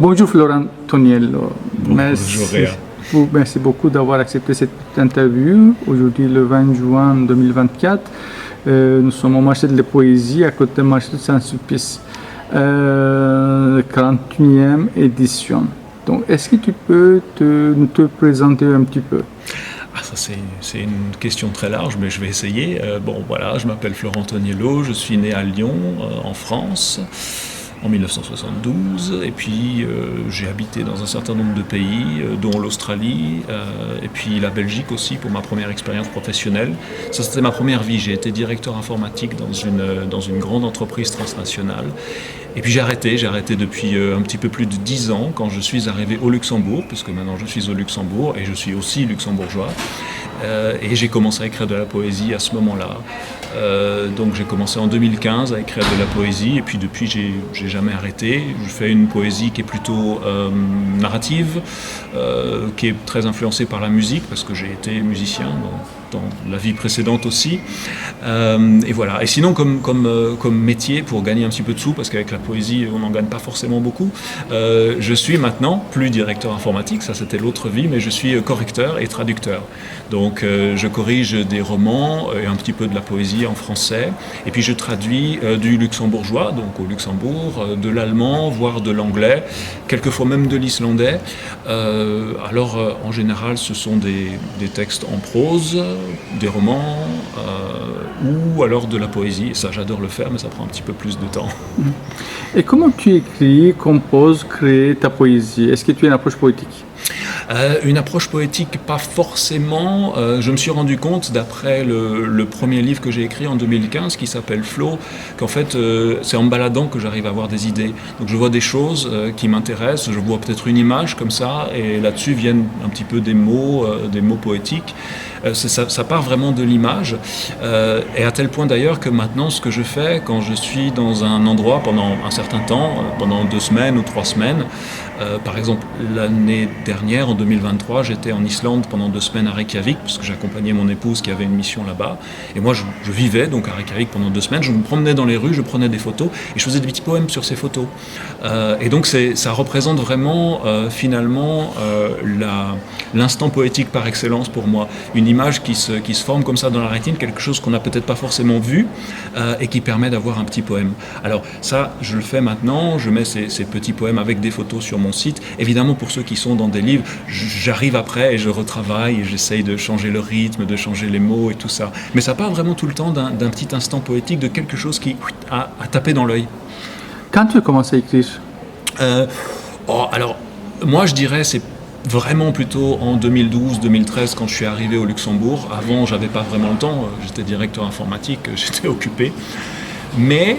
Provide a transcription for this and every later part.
Bonjour Florent Toniello. Bonjour Réa. Merci beaucoup d'avoir accepté cette interview. Aujourd'hui, le 20 juin 2024, nous sommes au marché de la poésie à côté du marché de Saint-Sulpice, 41e édition. Donc, est-ce que tu peux nous te présenter un petit peu? Ça c'est une question très large, mais je vais essayer. Je m'appelle Florent Toniello, je suis né à Lyon, en France, en 1972, et puis j'ai habité dans un certain nombre de pays, dont l'Australie, et puis la Belgique aussi pour ma première expérience professionnelle. Ça, c'était ma première vie. J'ai été directeur informatique dans une grande entreprise transnationale. Et puis j'ai arrêté depuis un petit peu plus de 10 ans quand je suis arrivé au Luxembourg, puisque maintenant je suis au Luxembourg et je suis aussi luxembourgeois. Et j'ai commencé à écrire de la poésie à ce moment-là. Donc j'ai commencé en 2015 à écrire de la poésie et puis depuis j'ai jamais arrêté. Je fais une poésie qui est plutôt narrative, qui est très influencée par la musique parce que j'ai été musicien dans la vie précédente aussi. Et voilà. Et sinon comme métier pour gagner un petit peu de sous, parce qu'avec la poésie on n'en gagne pas forcément beaucoup, je suis maintenant plus directeur informatique, ça c'était l'autre vie, mais je suis correcteur et traducteur. Donc je corrige des romans et un petit peu de la poésie en français, et puis je traduis du luxembourgeois, donc au Luxembourg, de l'allemand, voire de l'anglais, quelquefois même de l'islandais. En général ce sont des textes en prose, des romans, ou alors de la poésie. Ça j'adore le faire, mais ça prend un petit peu plus de temps. Et comment tu écris, composes, crées ta poésie? Est-ce que tu as une approche poétique? Une approche poétique, pas forcément. Je me suis rendu compte, d'après le premier livre que j'ai écrit en 2015, qui s'appelle Flow, qu'en fait, c'est en me baladant que j'arrive à avoir des idées. Donc je vois des choses qui m'intéressent, je vois peut-être une image comme ça, et là-dessus viennent un petit peu des mots poétiques. Ça part vraiment de l'image, et à tel point d'ailleurs que maintenant, ce que je fais quand je suis dans un endroit pendant un certain temps, pendant 2 semaines ou 3 semaines, par exemple l'année dernière, en 2023, j'étais en Islande pendant 2 semaines à Reykjavik, parce que j'accompagnais mon épouse qui avait une mission là-bas, et moi je vivais donc à Reykjavik pendant 2 semaines, je me promenais dans les rues, je prenais des photos, et je faisais des petits poèmes sur ces photos. Et donc ça représente vraiment finalement l'instant poétique par excellence pour moi, une image qui se forme comme ça dans la rétine, quelque chose qu'on n'a peut-être pas forcément vu, et qui permet d'avoir un petit poème. Alors ça, je le fais maintenant, je mets ces petits poèmes avec des photos sur mon site. Évidemment, pour ceux qui sont dans des livres, j'arrive après et je retravaille et j'essaye de changer le rythme, de changer les mots et tout ça. Mais ça part vraiment tout le temps d'un petit instant poétique, de quelque chose qui a tapé dans l'œil. Quand tu as commencé à écrire? Moi je dirais c'est vraiment plutôt en 2012-2013 quand je suis arrivé au Luxembourg. Avant, j'avais pas vraiment le temps, j'étais directeur informatique, j'étais occupé. Mais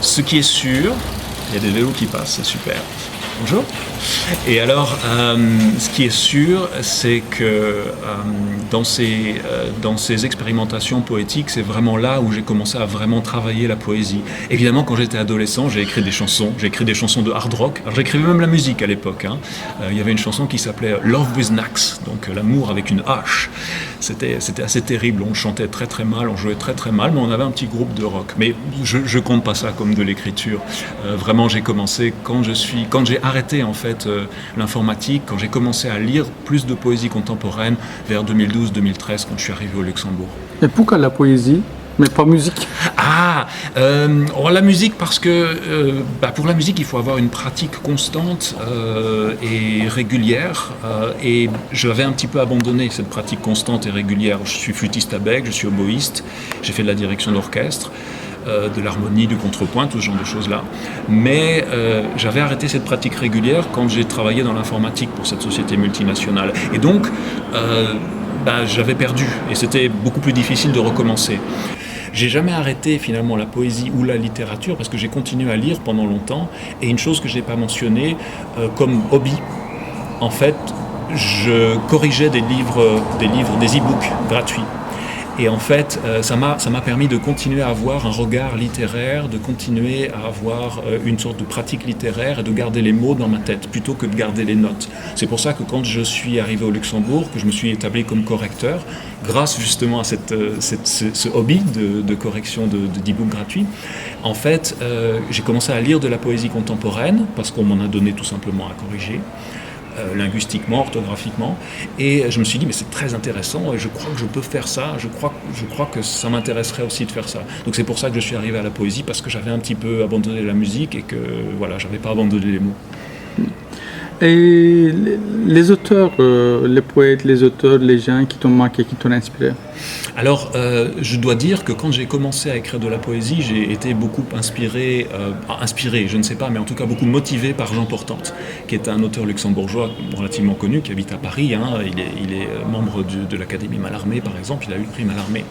ce qui est sûr, il y a des vélos qui passent, c'est super. Bonjour. Et alors, ce qui est sûr, c'est que dans ces expérimentations poétiques, c'est vraiment là où j'ai commencé à vraiment travailler la poésie. Évidemment, quand j'étais adolescent, j'ai écrit des chansons de hard rock. Alors, j'écrivais même la musique à l'époque. Il y avait une chanson qui s'appelait Love with Nax, donc l'amour avec une hache. C'était assez terrible, on chantait très très mal, on jouait très très mal, mais on avait un petit groupe de rock. Mais je compte pas ça comme de l'écriture. Vraiment, j'ai commencé quand j'ai arrêté en fait l'informatique, quand j'ai commencé à lire plus de poésie contemporaine vers 2012-2013 quand je suis arrivé au Luxembourg. Et pourquoi la poésie, mais pas musique? La musique parce que pour la musique il faut avoir une pratique constante et régulière, et je l'avais un petit peu abandonné cette pratique constante et régulière. Je suis flûtiste à bec, je suis oboïste, j'ai fait de la direction d'orchestre, de l'harmonie, du contrepoint, tout ce genre de choses-là. Mais j'avais arrêté cette pratique régulière quand j'ai travaillé dans l'informatique pour cette société multinationale. Et donc, j'avais perdu, et c'était beaucoup plus difficile de recommencer. J'ai jamais arrêté finalement la poésie ou la littérature parce que j'ai continué à lire pendant longtemps, et une chose que je n'ai pas mentionnée comme hobby, en fait, je corrigeais des e-books gratuits. Et en fait, ça m'a permis de continuer à avoir un regard littéraire, de continuer à avoir une sorte de pratique littéraire et de garder les mots dans ma tête plutôt que de garder les notes. C'est pour ça que quand je suis arrivé au Luxembourg, que je me suis établi comme correcteur, grâce justement à ce hobby de correction d'e-book gratuit, en fait, j'ai commencé à lire de la poésie contemporaine parce qu'on m'en a donné tout simplement à corriger. Linguistiquement, orthographiquement, et je me suis dit mais c'est très intéressant et je crois que je peux faire ça, je crois que ça m'intéresserait aussi de faire ça. Donc c'est pour ça que je suis arrivé à la poésie, parce que j'avais un petit peu abandonné la musique et que voilà, j'avais pas abandonné les mots. Et les auteurs, les poètes, les auteurs, les gens qui t'ont marqué, qui t'ont inspiré? Alors, je dois dire que quand j'ai commencé à écrire de la poésie, j'ai été beaucoup inspiré, je ne sais pas, mais en tout cas beaucoup motivé par Jean Portante, qui est un auteur luxembourgeois relativement connu, qui habite à Paris. Il est membre de l'Académie Mallarmé, par exemple, il a eu le prix Mallarmé.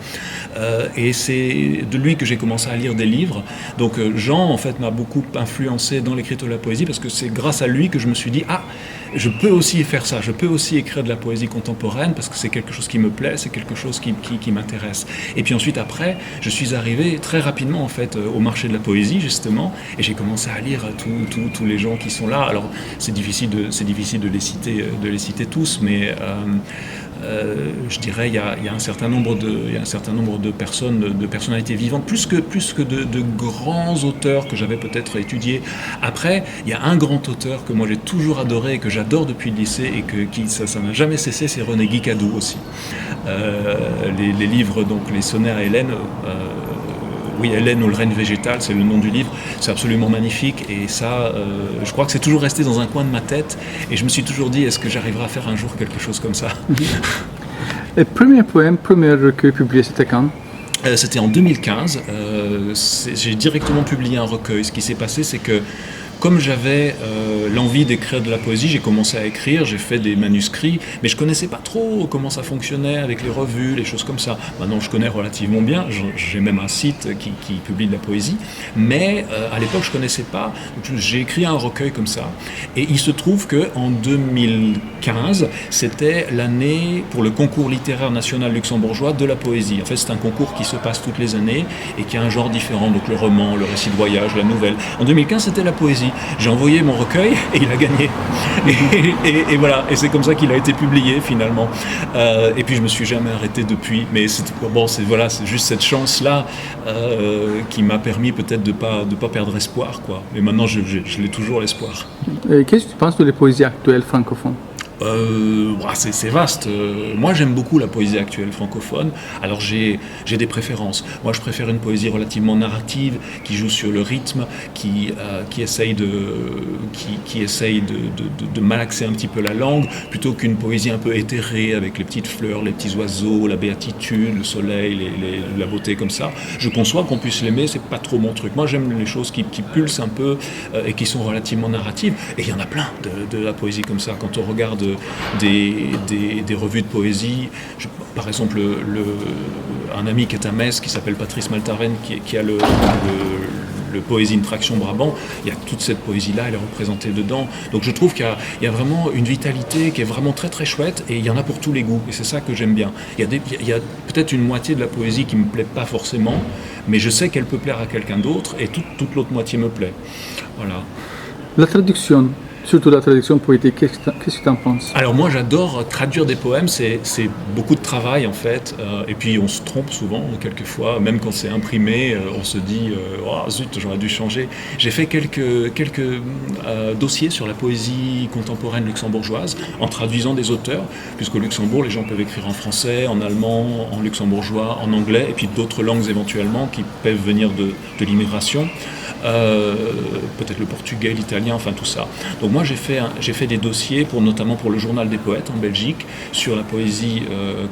Et c'est de lui que j'ai commencé à lire des livres. Donc Jean, en fait, m'a beaucoup influencé dans l'écriture de la poésie, parce que c'est grâce à lui que je me suis dit, je peux aussi faire ça, je peux aussi écrire de la poésie contemporaine parce que c'est quelque chose qui me plaît, c'est quelque chose qui m'intéresse. Et puis ensuite après, je suis arrivé très rapidement en fait au marché de la poésie justement, et j'ai commencé à lire tous les gens qui sont là. Alors c'est difficile de les citer tous, mais je dirais il y a un certain nombre de personnes, de personnalités vivantes, plus que de grands auteurs que j'avais peut-être étudiés. Après, il y a un grand auteur que moi j'ai toujours adoré et que j'adore depuis le lycée et que ça n'a jamais cessé, c'est René Guicadou aussi. Les livres, donc les sonnets à Hélène, Hélène ou le règne végétal, c'est le nom du livre, c'est absolument magnifique, et ça, je crois que c'est toujours resté dans un coin de ma tête, et je me suis toujours dit, est-ce que j'arriverai à faire un jour quelque chose comme ça? Et premier poème, premier recueil publié, c'était quand? C'était en 2015, j'ai directement publié un recueil. Ce qui s'est passé, c'est que comme j'avais l'envie d'écrire de la poésie, j'ai commencé à écrire, j'ai fait des manuscrits, mais je connaissais pas trop comment ça fonctionnait avec les revues, les choses comme ça. Maintenant, je connais relativement bien, j'ai même un site qui publie de la poésie, mais à l'époque, je connaissais pas. Donc, j'ai écrit un recueil comme ça, et il se trouve qu'en 2015, c'était l'année pour le concours littéraire national luxembourgeois de la poésie. En fait, c'est un concours qui se passe toutes les années et qui a un genre différent, donc le roman, le récit de voyage, la nouvelle. En 2015, c'était la poésie. J'ai envoyé mon recueil et il a gagné. Et voilà, et c'est comme ça qu'il a été publié finalement. Et puis je me suis jamais arrêté depuis. Mais c'est juste cette chance-là qui m'a permis peut-être de pas perdre espoir, quoi. Et maintenant je l'ai toujours l'espoir. Qu'est-ce que tu penses de la poésie actuelle francophone? C'est vaste. Moi, j'aime beaucoup la poésie actuelle francophone. Alors, j'ai des préférences. Moi, je préfère une poésie relativement narrative, qui joue sur le rythme, qui essaye de malaxer un petit peu la langue, plutôt qu'une poésie un peu éthérée, avec les petites fleurs, les petits oiseaux, la béatitude, le soleil, la beauté comme ça. Je conçois qu'on puisse l'aimer, c'est pas trop mon truc. Moi, j'aime les choses qui pulsent un peu et qui sont relativement narratives. Et il y en a plein de la poésie comme ça. Quand on regarde des revues de poésie, par exemple un ami qui est à Metz qui s'appelle Patrice Maltaren qui a le Poésie une Traction Brabant, il y a toute cette poésie-là, elle est représentée dedans. Donc je trouve qu'il y a vraiment une vitalité qui est vraiment très très chouette, et il y en a pour tous les goûts, et c'est ça que j'aime bien. Il y a peut-être une moitié de la poésie qui ne me plaît pas forcément, mais je sais qu'elle peut plaire à quelqu'un d'autre, et toute l'autre moitié me plaît. Voilà. La traduction, surtout la traduction poétique, qu'est-ce que tu en penses? Alors moi j'adore traduire des poèmes, c'est beaucoup de travail en fait, et puis on se trompe souvent, quelquefois, même quand c'est imprimé, on se dit oh, zut, j'aurais dû changer. J'ai fait quelques dossiers sur la poésie contemporaine luxembourgeoise en traduisant des auteurs, puisqu'au Luxembourg les gens peuvent écrire en français, en allemand, en luxembourgeois, en anglais, et puis d'autres langues éventuellement qui peuvent venir de l'immigration. Peut-être le portugais, l'italien, enfin tout ça. Donc moi j'ai fait des dossiers notamment pour le Journal des Poètes en Belgique sur la poésie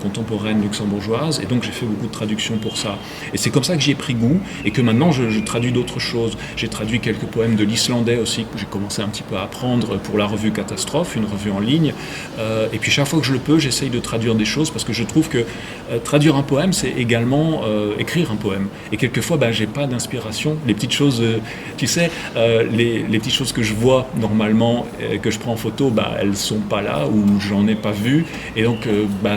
contemporaine luxembourgeoise, et donc j'ai fait beaucoup de traductions pour ça. Et c'est comme ça que j'y ai pris goût, et que maintenant je traduis d'autres choses. J'ai traduit quelques poèmes de l'islandais aussi, que j'ai commencé un petit peu à apprendre pour la revue Catastrophe, une revue en ligne. Et puis chaque fois que je le peux, j'essaye de traduire des choses, parce que je trouve que traduire un poème, c'est également écrire un poème. Et quelquefois, j'ai pas d'inspiration. Les petites choses tu sais, les petites choses que je vois normalement, que je prends en photo, elles sont pas là ou j'en ai pas vu. Et donc,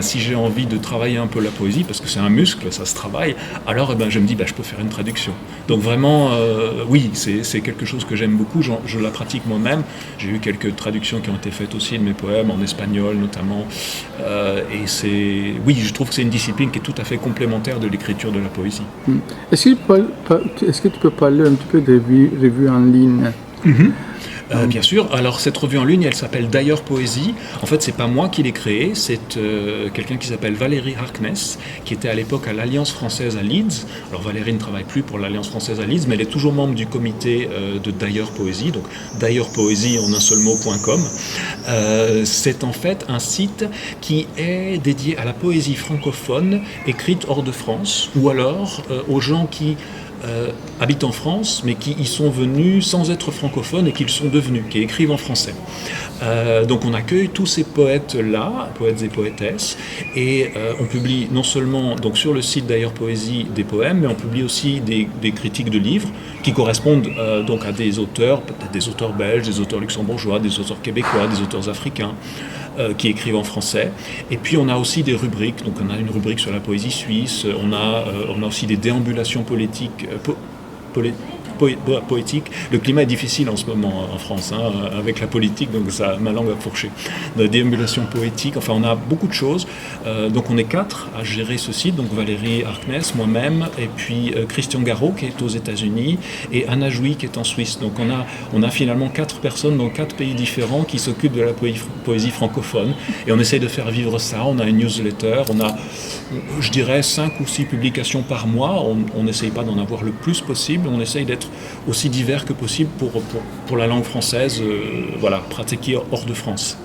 si j'ai envie de travailler un peu la poésie, parce que c'est un muscle, ça se travaille, alors je me dis, je peux faire une traduction. Donc vraiment, oui, c'est quelque chose que j'aime beaucoup. Je la pratique moi-même. J'ai eu quelques traductions qui ont été faites aussi de mes poèmes, en espagnol notamment. Et oui, je trouve que c'est une discipline qui est tout à fait complémentaire de l'écriture de la poésie. Est-ce que tu peux parler un petit peu des revues en ligne? Bien sûr. Alors cette revue en ligne, elle s'appelle D'ailleurs Poésie. En fait, c'est pas moi qui l'ai créée, c'est quelqu'un qui s'appelle Valérie Harkness, qui était à l'époque à l'Alliance française à Leeds. Alors Valérie ne travaille plus pour l'Alliance française à Leeds, mais elle est toujours membre du comité de D'ailleurs Poésie, donc D'ailleurs Poésie en un seul mot.com. C'est en fait un site qui est dédié à la poésie francophone écrite hors de France, ou alors aux gens qui habitent en France, mais qui y sont venus sans être francophones et qui le sont devenus, qui écrivent en français. Donc on accueille tous ces poètes-là, poètes et poétesses, et on publie non seulement donc sur le site D'ailleurs Poésie des poèmes, mais on publie aussi des critiques de livres qui correspondent donc à des auteurs, peut-être des auteurs belges, des auteurs luxembourgeois, des auteurs québécois, des auteurs africains, qui écrivent en français. Et puis on a aussi des rubriques, donc on a une rubrique sur la poésie suisse, on a aussi des déambulations poétiques. Le climat est difficile en ce moment en France, avec la politique, donc ma langue a fourché. Des déambulations poétiques, enfin on a beaucoup de choses. Donc on est 4 à gérer ce site, donc Valérie Harkness, moi-même, et puis Christian Garot qui est aux États-Unis, et Anna Jouy qui est en Suisse. Donc on a finalement 4 personnes dans 4 pays différents qui s'occupent de la poésie francophone, et on essaye de faire vivre ça. On a une newsletter, on a, je dirais, 5 ou 6 publications par mois. On n'essaye pas d'en avoir le plus possible, on essaye d'être aussi divers que possible pour la langue française, pratiquée hors de France.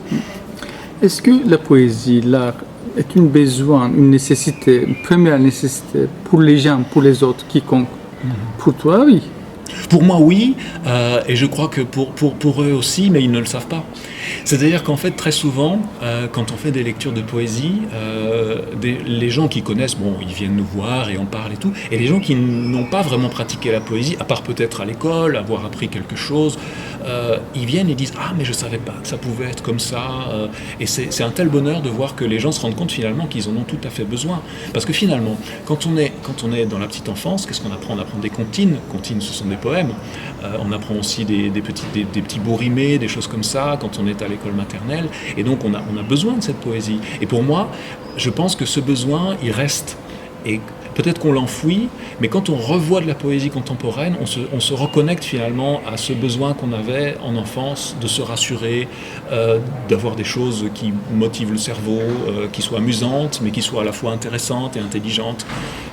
Est-ce que la poésie, l'art, est un besoin, une nécessité, une première nécessité pour les gens, pour les autres, quiconque? Pour toi, oui. Pour moi, oui, et je crois que pour eux aussi, mais ils ne le savent pas. C'est-à-dire qu'en fait, très souvent, quand on fait des lectures de poésie, les gens qui connaissent, ils viennent nous voir et on parle et tout, et les gens qui n'ont pas vraiment pratiqué la poésie, à part peut-être à l'école, avoir appris quelque chose, ils viennent et disent « Ah, mais je savais pas que ça pouvait être comme ça ». Et c'est un tel bonheur de voir que les gens se rendent compte finalement qu'ils en ont tout à fait besoin. Parce que finalement, quand on est dans la petite enfance, qu'est-ce qu'on apprend? On apprend des comptines. Comptines, ce sont des poèmes. On apprend aussi des petits beaux rimés, des choses comme ça, quand on est à l'école maternelle. Et donc, on a besoin de cette poésie. Et pour moi, je pense que ce besoin, il reste. Et peut-être qu'on l'enfouit, mais quand on revoit de la poésie contemporaine, on se reconnecte finalement à ce besoin qu'on avait en enfance de se rassurer, d'avoir des choses qui motivent le cerveau, qui soient amusantes, mais qui soient à la fois intéressantes et intelligentes.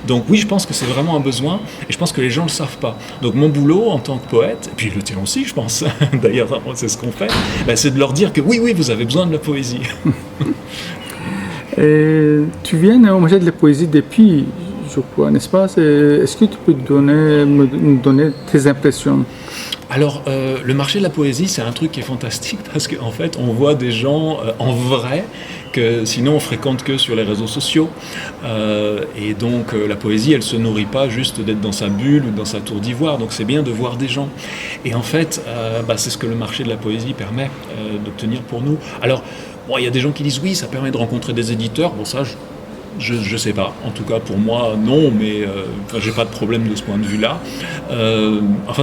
Donc oui, je pense que c'est vraiment un besoin, et je pense que les gens ne le savent pas. Donc mon boulot en tant que poète, et puis le tien aussi, je pense, d'ailleurs c'est ce qu'on fait, c'est de leur dire que oui, vous avez besoin de la poésie. Tu viens au Musée de la Poésie depuis, je crois, n'est-ce pas? Est-ce que tu peux me donner tes impressions? Alors, le marché de la poésie, c'est un truc qui est fantastique parce qu'en fait, on voit des gens en vrai que sinon on fréquente que sur les réseaux sociaux. Et donc, la poésie, elle se nourrit pas juste d'être dans sa bulle ou dans sa tour d'ivoire. Donc, c'est bien de voir des gens. Et en fait, c'est ce que le marché de la poésie permet d'obtenir pour nous. Alors, il y a des gens qui disent oui, ça permet de rencontrer des éditeurs. Bon, ça, je sais pas. En tout cas, pour moi, non, mais j'ai pas de problème de ce point de vue-là.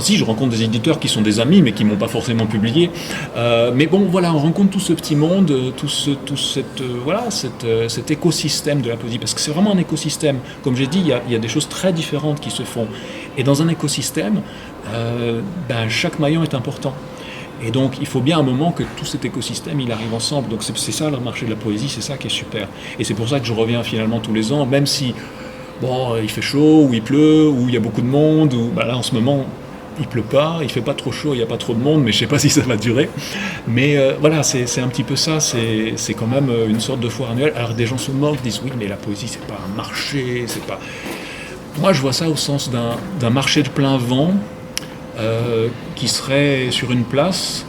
Si, je rencontre des éditeurs qui sont des amis, mais qui m'ont pas forcément publié. Mais bon, voilà, on rencontre tout ce petit monde, cet écosystème de la poésie, parce que c'est vraiment un écosystème. Comme j'ai dit, il y a des choses très différentes qui se font. Et dans un écosystème, chaque maillon est important. Et donc, il faut bien un moment que tout cet écosystème, il arrive ensemble. Donc, c'est ça le marché de la poésie, c'est ça qui est super. Et c'est pour ça que je reviens finalement tous les ans, même si, il fait chaud, ou il pleut, ou il y a beaucoup de monde, ou là, en ce moment, il pleut pas, il fait pas trop chaud, il n'y a pas trop de monde, mais je sais pas si ça va durer. Mais c'est un petit peu ça, c'est quand même une sorte de foire annuelle. Alors, des gens se moquent, disent, oui, mais la poésie, c'est pas un marché, c'est pas... Moi, je vois ça au sens d'un marché de plein vent, qui serait sur une place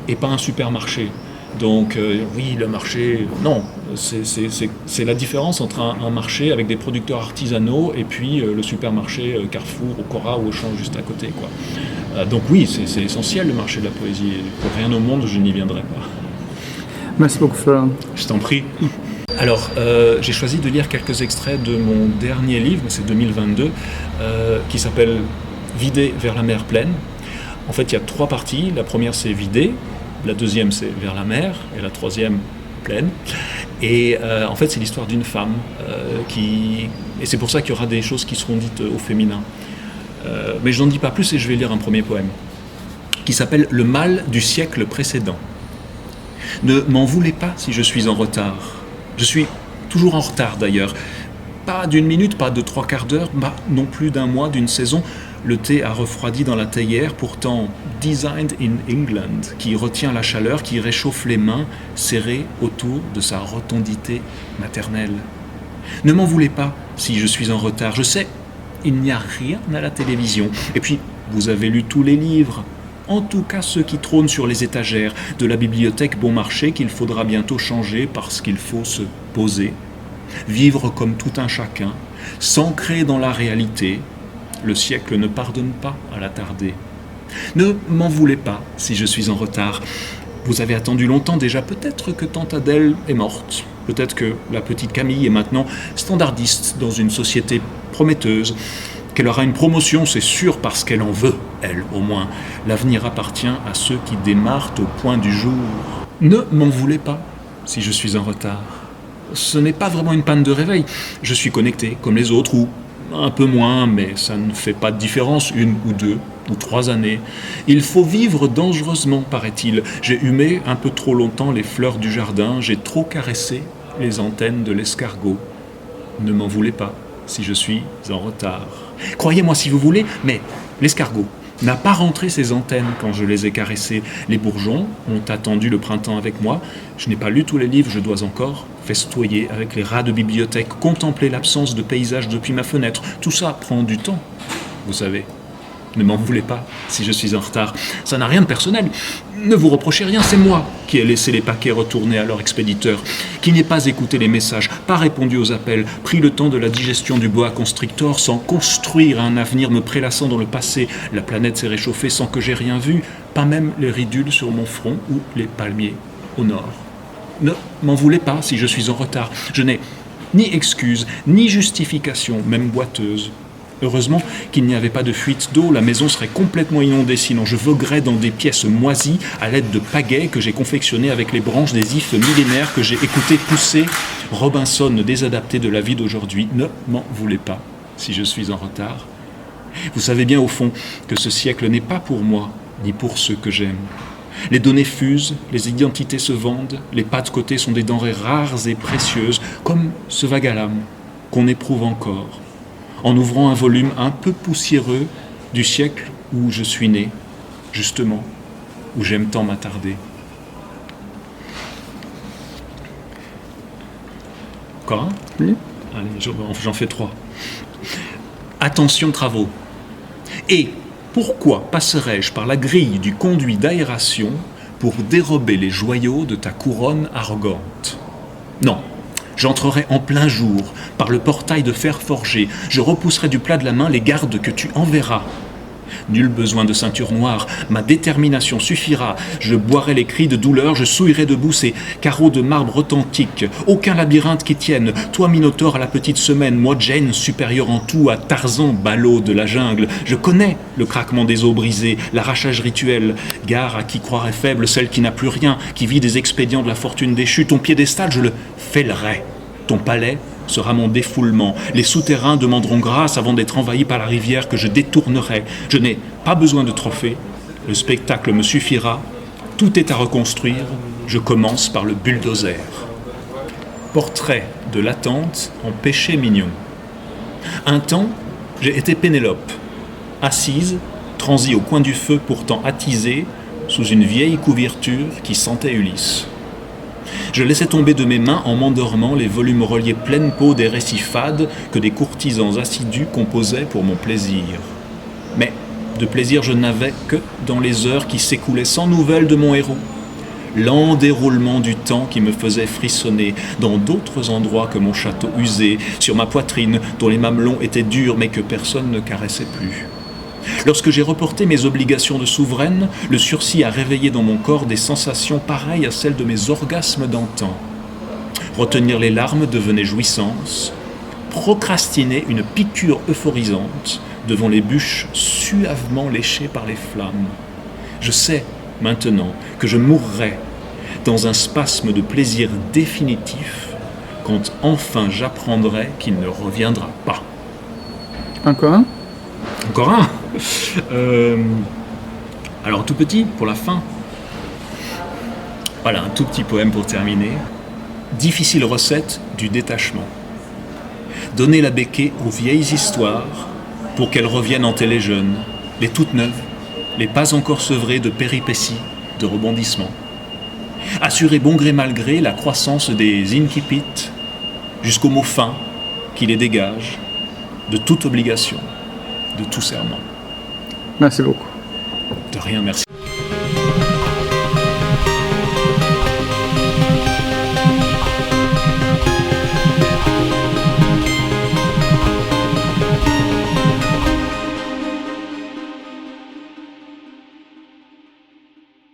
et pas un supermarché. Donc oui, le marché, non, c'est la différence entre un marché avec des producteurs artisanaux et puis le supermarché Carrefour ou Cora ou Auchan juste à côté, quoi. Donc oui, c'est essentiel le marché de la poésie. Pour rien au monde, je n'y viendrai pas. Merci beaucoup, Florent. Je t'en prie. Alors, j'ai choisi de lire quelques extraits de mon dernier livre, c'est 2022, qui s'appelle « Vider vers la mer pleine ». En fait, il y a 3 parties. La première, c'est « Vider ». La deuxième, c'est « Vers la mer ». Et la troisième, « Pleine ». Et en fait, c'est l'histoire d'une femme qui... Et c'est pour ça qu'il y aura des choses qui seront dites au féminin. Mais je n'en dis pas plus et je vais lire un premier poème qui s'appelle « Le mal du siècle précédent ». Ne m'en voulez pas si je suis en retard. Je suis toujours en retard d'ailleurs. Pas d'une minute, pas de 3/4 d'heure, pas non plus d'un mois, d'une saison. Le thé a refroidi dans la théière, pourtant designed in England, qui retient la chaleur, qui réchauffe les mains serrées autour de sa rotondité maternelle. Ne m'en voulez pas si je suis en retard. Je sais, il n'y a rien à la télévision. Et puis, vous avez lu tous les livres. En tout cas ceux qui trônent sur les étagères de la bibliothèque bon marché qu'il faudra bientôt changer parce qu'il faut se poser, vivre comme tout un chacun, s'ancrer dans la réalité. Le siècle ne pardonne pas à l'attarder. Ne m'en voulez pas si je suis en retard. Vous avez attendu longtemps déjà, peut-être que tante Adèle est morte. Peut-être que la petite Camille est maintenant standardiste dans une société prometteuse. Qu'elle aura une promotion, c'est sûr, parce qu'elle en veut, elle, au moins. L'avenir appartient à ceux qui démarrent au point du jour. Ne m'en voulez pas si je suis en retard. Ce n'est pas vraiment une panne de réveil. Je suis connecté, comme les autres, ou un peu moins, mais ça ne fait pas de différence, 1 ou 2 ou 3 années. Il faut vivre dangereusement, paraît-il. J'ai humé un peu trop longtemps les fleurs du jardin, j'ai trop caressé les antennes de l'escargot. Ne m'en voulez pas si je suis en retard. Croyez-moi si vous voulez, mais l'escargot n'a pas rentré ses antennes quand je les ai caressées. Les bourgeons ont attendu le printemps avec moi. Je n'ai pas lu tous les livres, je dois encore festoyer avec les rats de bibliothèque, contempler l'absence de paysage depuis ma fenêtre. Tout ça prend du temps, vous savez. Ne m'en voulez pas si je suis en retard. Ça n'a rien de personnel. Ne vous reprochez rien, c'est moi qui ai laissé les paquets retourner à leur expéditeur, qui n'ai pas écouté les messages, pas répondu aux appels, pris le temps de la digestion du boa constrictor sans construire un avenir me prélassant dans le passé. La planète s'est réchauffée sans que j'aie rien vu, pas même les ridules sur mon front ou les palmiers au nord. Ne m'en voulez pas si je suis en retard. Je n'ai ni excuse, ni justification, même boiteuse. Heureusement qu'il n'y avait pas de fuite d'eau, la maison serait complètement inondée, sinon je voguerais dans des pièces moisies à l'aide de pagaies que j'ai confectionnées avec les branches des ifs millénaires que j'ai écouté pousser. Robinson désadapté de la vie d'aujourd'hui, ne m'en voulez pas si je suis en retard. Vous savez bien au fond que ce siècle n'est pas pour moi, ni pour ceux que j'aime. Les données fusent, les identités se vendent, les pas de côté sont des denrées rares et précieuses, comme ce vague à l'âme qu'on éprouve encore, en ouvrant un volume un peu poussiéreux du siècle où je suis né, justement, où j'aime tant m'attarder. Encore un ? Oui. Allez, j'en fais 3. Attention travaux. Et pourquoi passerais-je par la grille du conduit d'aération pour dérober les joyaux de ta couronne arrogante ? Non. J'entrerai en plein jour, par le portail de fer forgé. Je repousserai du plat de la main les gardes que tu enverras. Nul besoin de ceinture noire, ma détermination suffira. Je boirai les cris de douleur, je souillerai debout ces carreaux de marbre authentique. Aucun labyrinthe qui tienne. Toi, Minotaure à la petite semaine, moi, Jane, supérieur en tout à Tarzan, ballot de la jungle. Je connais le craquement des os brisés, l'arrachage rituel. Gare à qui croirait faible, celle qui n'a plus rien, qui vit des expédients de la fortune déchue. Ton piédestal, je le fêlerai. Ton palais sera mon défoulement. Les souterrains demanderont grâce avant d'être envahis par la rivière que je détournerai. Je n'ai pas besoin de trophées. Le spectacle me suffira. Tout est à reconstruire. Je commence par le bulldozer. Portrait de l'attente en péché mignon. Un temps, j'ai été Pénélope, assise, transie au coin du feu pourtant attisée, sous une vieille couverture qui sentait Ulysse. Je laissais tomber de mes mains en m'endormant les volumes reliés pleine peau des récits fades que des courtisans assidus composaient pour mon plaisir. Mais de plaisir je n'avais que dans les heures qui s'écoulaient sans nouvelles de mon héros. lent déroulement du temps qui me faisait frissonner dans d'autres endroits que mon château usé, sur ma poitrine dont les mamelons étaient durs mais que personne ne caressait plus. Lorsque j'ai reporté mes obligations de souveraine, le sursis a réveillé dans mon corps des sensations pareilles à celles de mes orgasmes d'antan. Retenir les larmes devenait jouissance, procrastiner une piqûre euphorisante devant les bûches suavement léchées par les flammes. Je sais maintenant que je mourrai dans un spasme de plaisir définitif quand enfin j'apprendrai qu'il ne reviendra pas. Encore un? Encore un. Alors tout petit, pour la fin. Voilà, un tout petit poème pour terminer. Difficile recette du détachement. Donner la béquée aux vieilles histoires pour qu'elles reviennent hanter les jeunes, les toutes neuves, les pas encore sevrées de péripéties, de rebondissements. Assurer bon gré mal gré la croissance des incipits jusqu'aux mots fins qui les dégagent de toute obligation, de tout serment. Merci beaucoup. De rien, merci.